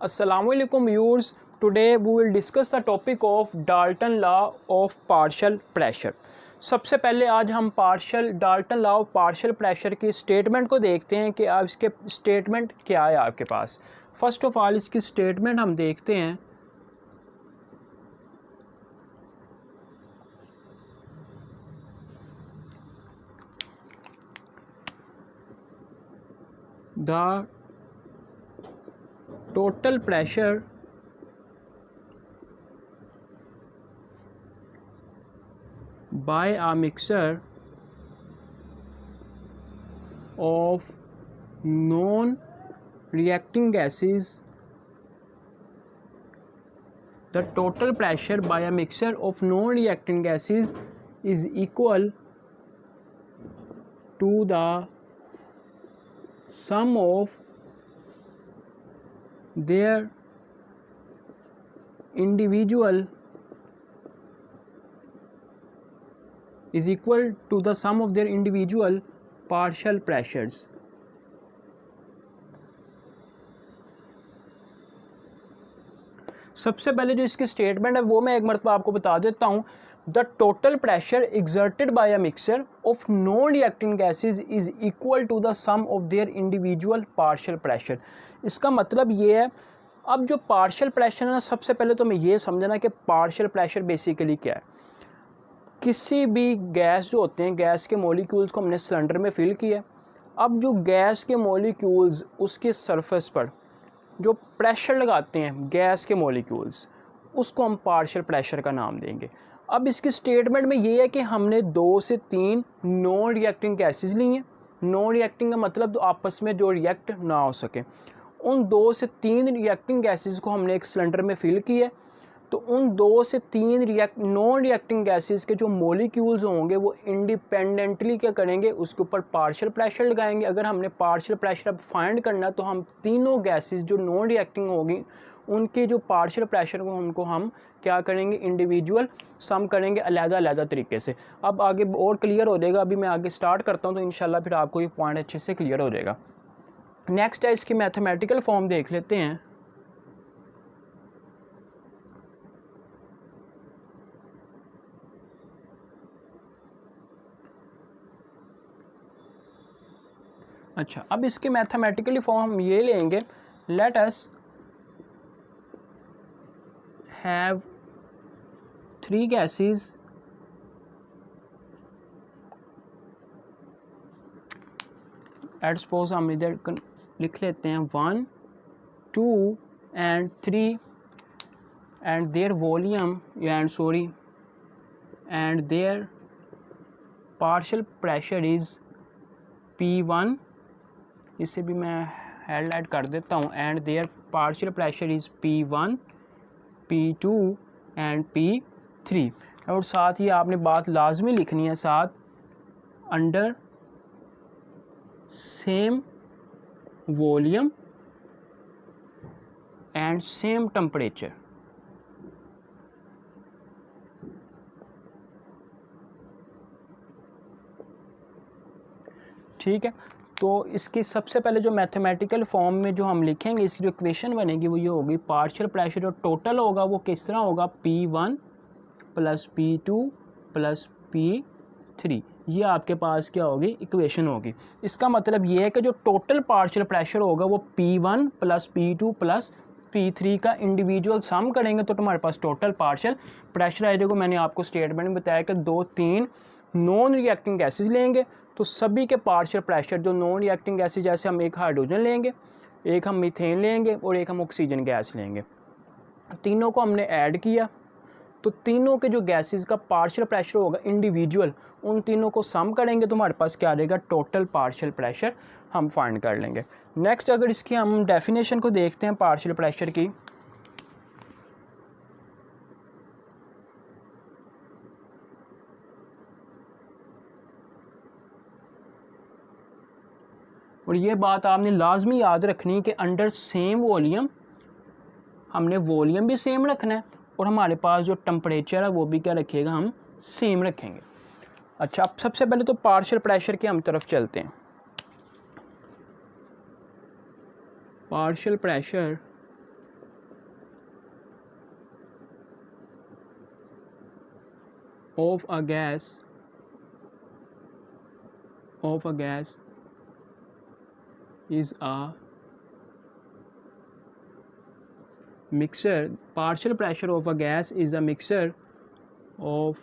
Assalamualaikum viewers. Today we will discuss the topic of Dalton law of partial pressure. सबसे पहले आज हम Dalton law of partial pressure की statement को देखते हैं कि आप इसके स्टेटमेंट क्या है आपके पास। फर्स्ट ऑफ ऑल इसकी स्टेटमेंट हम देखते हैं। The total pressure by a mixture of non-reacting gases. The total pressure by a mixture of non-reacting gases is equal to the sum of their individual is equal to the sum of their individual partial pressures. सबसे पहले जो इसकी statement है वो मैं एक मरतबा आपको बता देता हूँ। The total pressure exerted by a mixture of non reacting gases is equal to the sum of their individual partial pressure. इसका मतलब ये है, अब जो पार्शियल प्रेशर है ना, सबसे पहले तो हमें ये समझना कि पार्शियल प्रेशर बेसिकली क्या है। किसी भी गैस जो होते हैं, गैस के मॉलिक्यूल्स को हमने सिलेंडर में फिल किया। अब जो गैस के मॉलिक्यूल्स उसके सरफेस पर जो प्रेशर लगाते हैं गैस के मॉलिक्यूल्स, उसको हम पार्शियल प्रेशर का नाम देंगे। अब इसकी स्टेटमेंट में ये है कि हमने 2 से 3 नॉन रिएक्टिंग गैसेस ली हैं। नॉन रिएक्टिंग का मतलब तो आपस में जो रिएक्ट ना हो सके। उन 2 से 3 रिएक्टिंग गैसेस को हमने एक सिलेंडर में फिल किया। तो उन 2 से 3 नॉन रिएक्टिंग गैसेस के जो मॉलिक्यूल्स होंगे वो इंडिपेंडेंटली क्या करेंगे, उसके ऊपर पार्शियल प्रेशर लगाएंगे। अगर हमने पार्शियल प्रेशर अब फाइंड करना तो हम तीनों गैसेस जो नॉन रिएक्टिंग होगी उनके जो पार्शियल प्रेशर को उनको हम क्या करेंगे, इंडिविजुअल सम करेंगे अलग-अलग तरीके से। अब आगे और क्लियर हो जाएगा। अभी मैं आगे स्टार्ट करता हूँ तो इंशाल्लाह फिर आपको ये पॉइंट अच्छे से क्लियर हो जाएगा। नेक्स्ट है इसकी मैथमेटिकल फॉर्म देख लेते हैं। अच्छा, अब इसके मैथमेटिकली फॉर्म हम ये लेंगे। Let us have 3 gases at suppose हम इधर लिख लेते हैं 1, 2 and 3 and their volume and their partial pressure is P1, इसे भी मैं हाईलाइट कर देता हूँ, and their partial pressure is P1, P2 and P3। और साथ ही आपने बात लाजमी लिखनी है साथ, under same volume and same temperature. ठीक है, तो इसकी सबसे पहले जो मैथमेटिकल फॉर्म में जो हम लिखेंगे, इसकी जो इक्वेशन बनेगी वो ये होगी। पार्शियल प्रेशर जो टोटल होगा वो किस तरह होगा, P1 plus P2 plus P3। ये आपके पास क्या होगी, इक्वेशन होगी। इसका मतलब ये है कि जो टोटल पार्शियल प्रेशर होगा वो P1 plus P2 plus P3 का इंडिविजुअल सम करेंगे तो तुम्हारे पास टोटल पार्शियल प्रेशर आ जाएगा। मैंने आपको स्टेटमेंट में बताया कि 2-3 नॉन रिएक्टिंग गैसेस लेंगे तो सभी के पार्शियल प्रेशर जो नॉन रिएक्टिंग गैसेस, जैसे हम एक हाइड्रोजन लेंगे, एक हम मीथेन लेंगे और एक हम ऑक्सीजन गैस लेंगे, तीनों को हमने ऐड किया तो तीनों के जो गैसेस का पार्शियल प्रेशर होगा इंडिविजुअल, उन तीनों को सम करेंगे तो हमारे पास क्या आ जाएगा, टोटल पार्शियल प्रेशर हम फाइंड कर लेंगे। नेक्स्ट अगर इसकी हम डेफिनेशन को देखते हैं पार्शियल प्रेशर की, और ये बात आपने लाजमी याद रखनी है कि अंडर सेम वॉल्यूम, हमने वॉल्यूम भी सेम रखना है और हमारे पास जो टेम्परेचर है वो भी क्या रखिएगा, हम सेम रखेंगे। अच्छा, अब सबसे पहले तो पार्शियल प्रेशर की हम तरफ चलते हैं। Partial pressure of a gas is a mixture. Partial pressure of a gas is a mixture of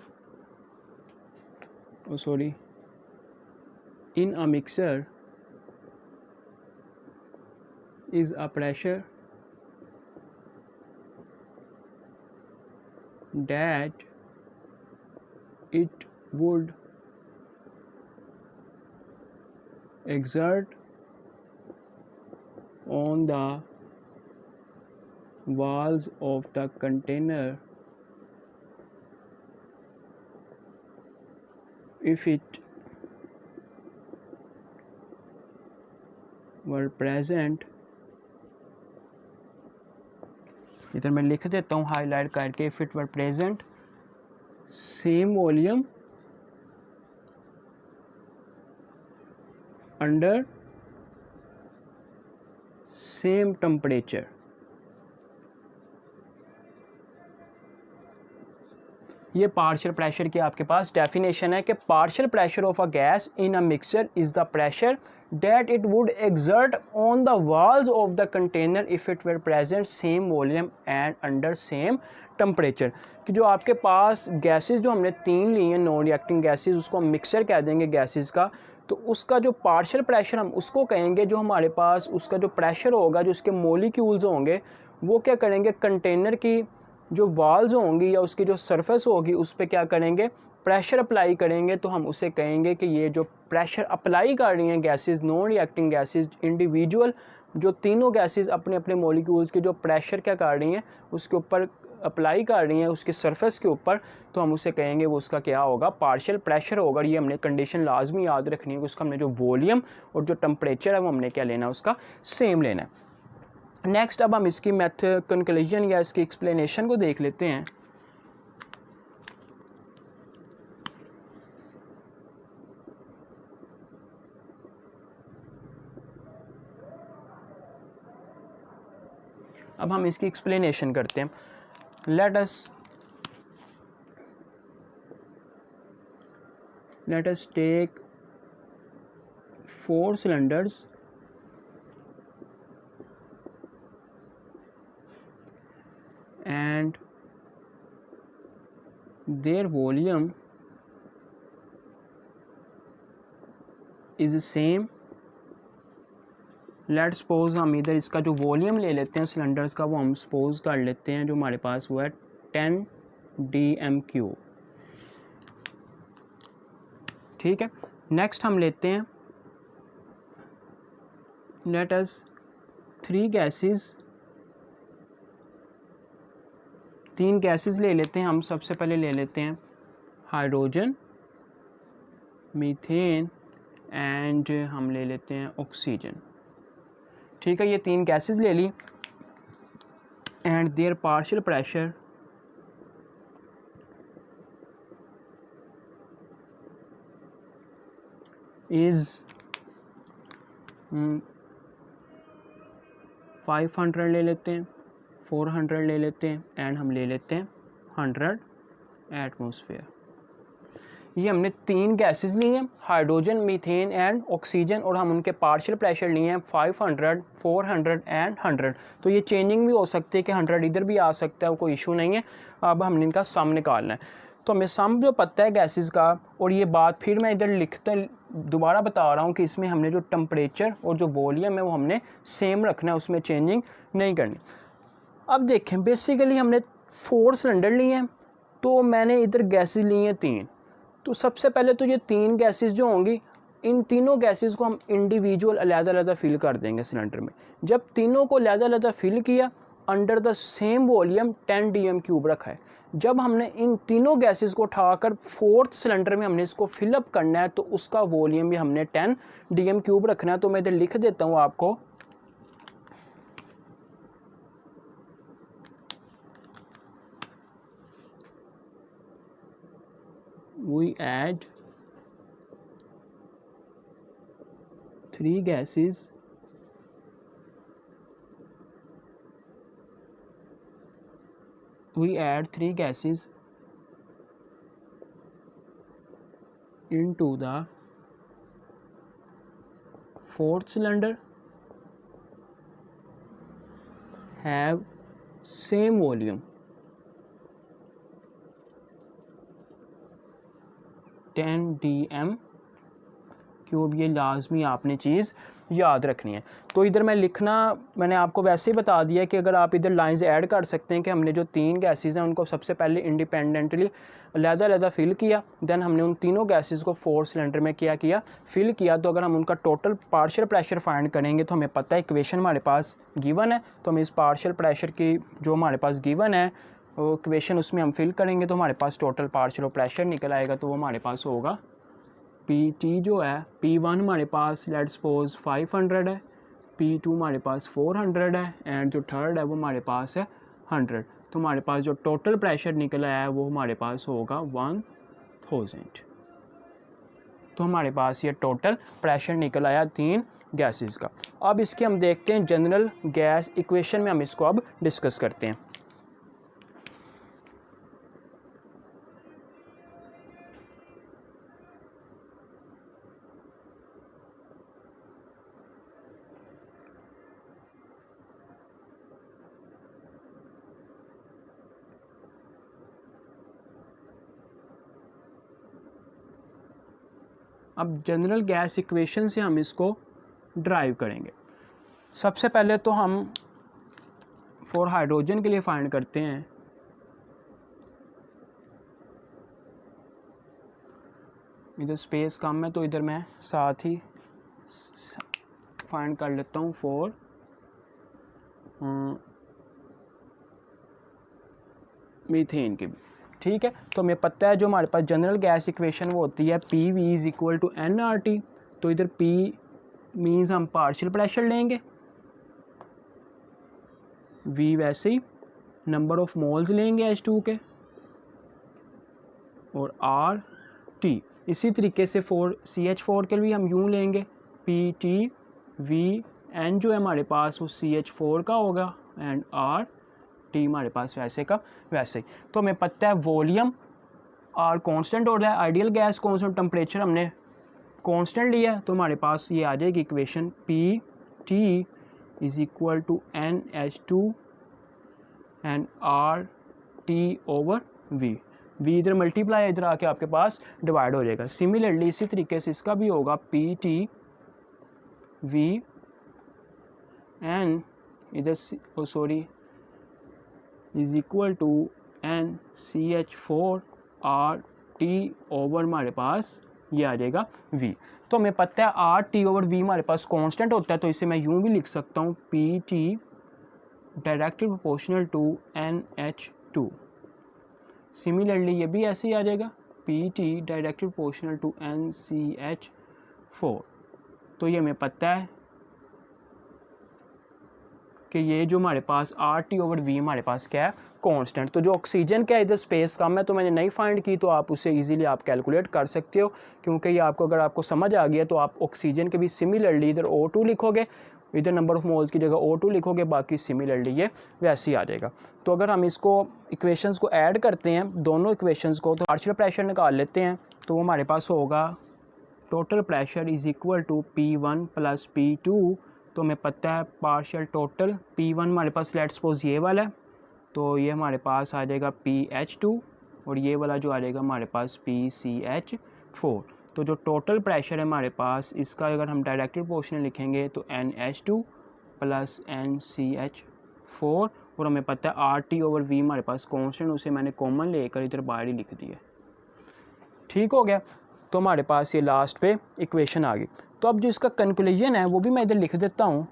in a mixture is a pressure that it would exert on the walls of the container if it were present. इधर मैं लिख देता हूँ highlight करके, if it were present same volume under same temperature. ये partial pressure की आपके पास definition है कि partial pressure of a gas in a mixture is the pressure that it would exert on the walls of the container if it were present same volume and under same temperature. कि जो आपके पास gases जो हमने 3 ली हैं non reacting gases, उसको हम mixture कह देंगे गैसेस का, तो उसका जो पार्शियल प्रेशर हम उसको कहेंगे, जो हमारे पास उसका जो प्रेशर होगा, जो उसके मोलिक्यूल्स होंगे वो क्या करेंगे, कंटेनर की जो वॉल्स होंगी या उसकी जो सरफेस होगी उस पर क्या करेंगे, प्रेशर अप्लाई करेंगे. तो हम उसे कहेंगे कि ये जो प्रेशर अप्लाई कर रही हैं gases, non reacting gases, individual जो तीनों गैसेस अपने अपने मॉलिक्यूल्स के जो प्रेशर क्या कर रही हैं उसके ऊपर अप्लाई कर रही हैं उसके सरफेस के ऊपर, तो हम उसे कहेंगे वो उसका क्या होगा, पार्शियल प्रेशर होगा. ये हमने कंडीशन लाजमी याद रखनी है कि उसका हमने जो वॉल्यूम और जो टेम्परेचर है वो हमने क्या लेना है, उसका सेम लेना है. नेक्स्ट अब हम इसकी मेथड कंक्लूजन या इसकी एक्सप्लेनेशन को देख लेते हैं. अब हम इसकी एक्सप्लेनेशन करते हैं. Let us take 4 cylinders and their volume is same. Let suppose हम इधर इसका जो वॉल्यूम ले लेते हैं सिलेंडर्स का, वो हम सपोज कर लेते हैं जो हमारे पास वो है 10 dm³. ठीक है. नेक्स्ट हम लेते हैं, लेट अस 3 गैसेस ले लेते हैं हम. सबसे पहले ले लेते हैं हाइड्रोजन, मीथेन एंड हम ले लेते हैं ऑक्सीजन. ठीक है, ये 3 गैसेस ले ली and their partial pressure is 500 ले लेते हैं, 400 ले लेते हैं एंड हम ले लेते हैं 100 एटमॉस्फेयर. ये हमने 3 गैसेस ली हैं, हाइड्रोजन, मीथेन एंड ऑक्सीजन, और हम उनके पार्शियल प्रेशर लिए हैं 500, 400 एंड 100. तो ये चेंजिंग भी हो सकती है कि 100 इधर भी आ सकता है, कोई इशू नहीं है. अब हमने इनका सम निकालना है. तो हमें सम जो पता है गैसेस का, और ये बात फिर मैं इधर दोबारा बता रहा हूँ कि इसमें हमने जो टेम्परेचर और जो वॉल्यूम है वो हमने सेम रखना है, उसमें चेंजिंग नहीं करनी. अब देखें, बेसिकली हमने 4 सिलेंडर लिए हैं, तो मैंने इधर गैसेस ली हैं 3. तो सबसे पहले तो ये 3 गैसेस जो होंगी, इन तीनों गैसेस को हम इंडिविजुअल अलग-अलग फिल कर देंगे सिलेंडर में. जब तीनों को अलग-अलग फिल किया, under the same volume 10 dm³ रखा है. जब हमने इन तीनों गैसेस को उठाकर 4th सिलेंडर में हमने इसको फिलअप करना है, तो उसका वॉल्यूम भी हमने 10 dm³ रखना है. तो मैं इधर लिख देता हूँ आपको, we add 3 gases into the fourth cylinder have same volume 10 dm cube. ये लाजमी आपने चीज़ याद रखनी है। तो इधर मैं लिखना मैंने आपको वैसे ही बता दिया कि अगर आप इधर लाइंस ऐड कर सकते हैं कि हमने जो 3 गैसेस हैं उनको सबसे पहले इंडिपेंडेंटली अलग-अलग फिल किया, देन हमने उन तीनों गैसेस को 4 सिलेंडर में किया फिल किया। तो अगर हम उनका टोटल पार्शियल प्रेशर फाइंड करेंगे तो हमें पता है इक्वेशन हमारे पास गिवन है, तो हम इस पार्शियल प्रेशर की जो हमारे पास गिवन है वो इक्वेशन उसमें हम फिल करेंगे तो हमारे पास टोटल पार्शियल प्रेशर निकल आएगा। तो वो हमारे पास होगा PT जो है P1 हमारे पास लेट्स सपोज 500 है, P2 हमारे पास 400 है एंड जो थर्ड है वो हमारे पास है 100। तो हमारे पास जो टोटल प्रेशर निकला है वो हमारे पास होगा 1000। तो हमारे पास ये टोटल प्रेशर निकल आया 3 गैसेस का। अब इसके हम देखते हैं जनरल गैस इक्वेशन में हम इसको अब डिस्कस करते हैं। अब जनरल गैस इक्वेशन से हम इसको ड्राइव करेंगे। सबसे पहले तो हम फॉर हाइड्रोजन के लिए फाइंड करते हैं। इधर स्पेस कम है तो इधर मैं साथ ही फाइंड कर लेता हूँ फॉर मीथेन के भी, ठीक है। तो हमें पता है जो हमारे पास जनरल गैस इक्वेशन वो होती है PV is equal to nRT। तो इधर P मीन्स हम पार्शियल प्रेशर लेंगे, V वैसे ही नंबर ऑफ मोल्स लेंगे H2 के, और RT इसी तरीके से CH4 के लिए हम यूँ लेंगे PTVN जो है हमारे पास वो CH4 का होगा एंड RT हमारे पास वैसे का वैसे ही। तो हमें पता है वॉल्यूम R कांस्टेंट हो रहा है, आइडियल गैस कांस्टेंट, टेम्परेचर हमने कांस्टेंट लिया है। तो हमारे पास ये आ जाएगी equation PT is equal to NH2 and RT over V। V इधर मल्टीप्लाई है, इधर आके आपके पास डिवाइड हो जाएगा। सिमिलरली इसी तरीके से इसका भी होगा PTV एन इधर sorry is equal to NCH4 RT over हमारे पास ये आ जाएगा V। तो हमें पता है RT ओवर V हमारे पास कांस्टेंट होता है, तो इसे मैं यूँ भी लिख सकता हूँ PT directly proportional to NH2। Similarly ये भी ऐसे ही आ जाएगा PT directly proportional to NCH4। तो ये हमें पता है कि ये जो हमारे पास RT ओवर V हमारे पास क्या है कांस्टेंट। तो जो ऑक्सीजन का इधर स्पेस कम है तो मैंने नहीं फाइंड की, तो आप उसे इजीली आप कैलकुलेट कर सकते हो, क्योंकि ये आपको अगर आपको समझ आ गया तो आप ऑक्सीजन के भी सिमिलरली इधर O2 लिखोगे, इधर नंबर ऑफ मोल्स की जगह O2 लिखोगे, बाकी सिमिलरली ये वैसे ही आ जाएगा। तो अगर हम इसको इक्वेशंस को ऐड करते हैं दोनों इक्वेशंस को, तो पार्शियल प्रेशर निकाल लेते हैं। तो वो हमारे पास होगा total pressure is equal to P1 plus P2। तो हमें पता है पार्शियल टोटल P1 हमारे पास लेट्स सपोज ये वाला है, तो ये हमारे पास आ जाएगा PH2 और ये वाला जो आ जाएगा हमारे पास PCH4। तो जो टोटल प्रेशर है हमारे पास इसका अगर हम डायरेक्टली प्रोपोर्शनल लिखेंगे तो NH2 प्लस NCH4, और हमें पता है RT ओवर V हमारे पास कॉन्स्टेंट, उसे मैंने कॉमन लेकर इधर बाहर ही लिख दिया। ठीक हो गया। तो हमारे पास ये लास्ट पे इक्वेशन आ गई। तो अब जो इसका कंक्लूजन है वो भी मैं इधर लिख देता हूँ।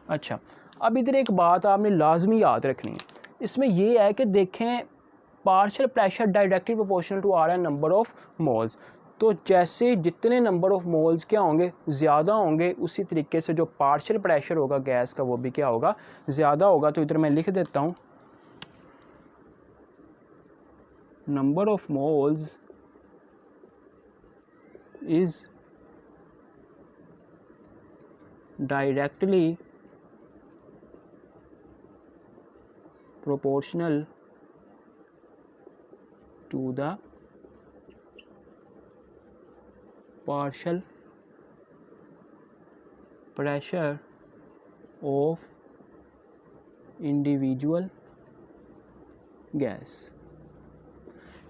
अच्छा, अब इधर एक बात आपने लाजमी याद रखनी है, इसमें ये है कि देखें partial pressure directly proportional to or n number of moles. तो जैसे जितने नंबर ऑफ मोल्स क्या होंगे ज़्यादा होंगे, उसी तरीके से जो पार्शियल प्रेशर होगा गैस का वो भी क्या होगा ज़्यादा होगा। तो इधर मैं लिख देता हूँ number of moles is directly proportional to the partial pressure of individual gas।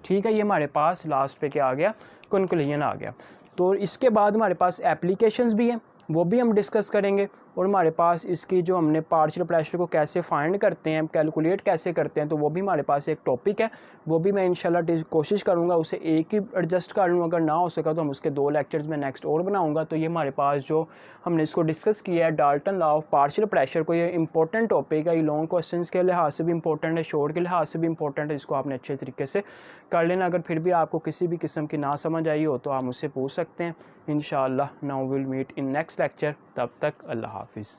ठीक है, ये हमारे पास लास्ट पे क्या आ गया, कंक्लूजन आ गया। तो इसके बाद हमारे पास एप्लीकेशंस भी हैं, वो भी हम डिस्कस करेंगे, और हमारे पास इसकी जो हमने पार्शियल प्रेशर को कैसे फाइंड करते हैं, कैलकुलेट कैसे करते हैं, तो वो भी हमारे पास एक टॉपिक है। वो भी मैं इंशाल्लाह कोशिश करूँगा उसे एक ही एडजस्ट कर लूँ, अगर ना हो सका तो हम उसके 2 लेक्चर्स में नेक्स्ट और बनाऊँगा। तो ये हमारे पास जो हमने इसको डिस्कस किया है Dalton law of partial pressure को, ये इंपॉर्टेंट टॉपिक है, ये लॉन्ग क्वेश्चन के लिहाज से भी इंपॉर्टेंट है, शॉर्ट के लिहाज से भी इंपॉर्टेंट है, इसको आपने अच्छे तरीके से कर लेना। अगर फिर भी आपको किसी भी किस्म की ना समझ आई हो तो आप मुझसे पूछ सकते हैं। इंशाअल्लाह now will meet in next lecture, तब तक अल्लाह हाफिज़।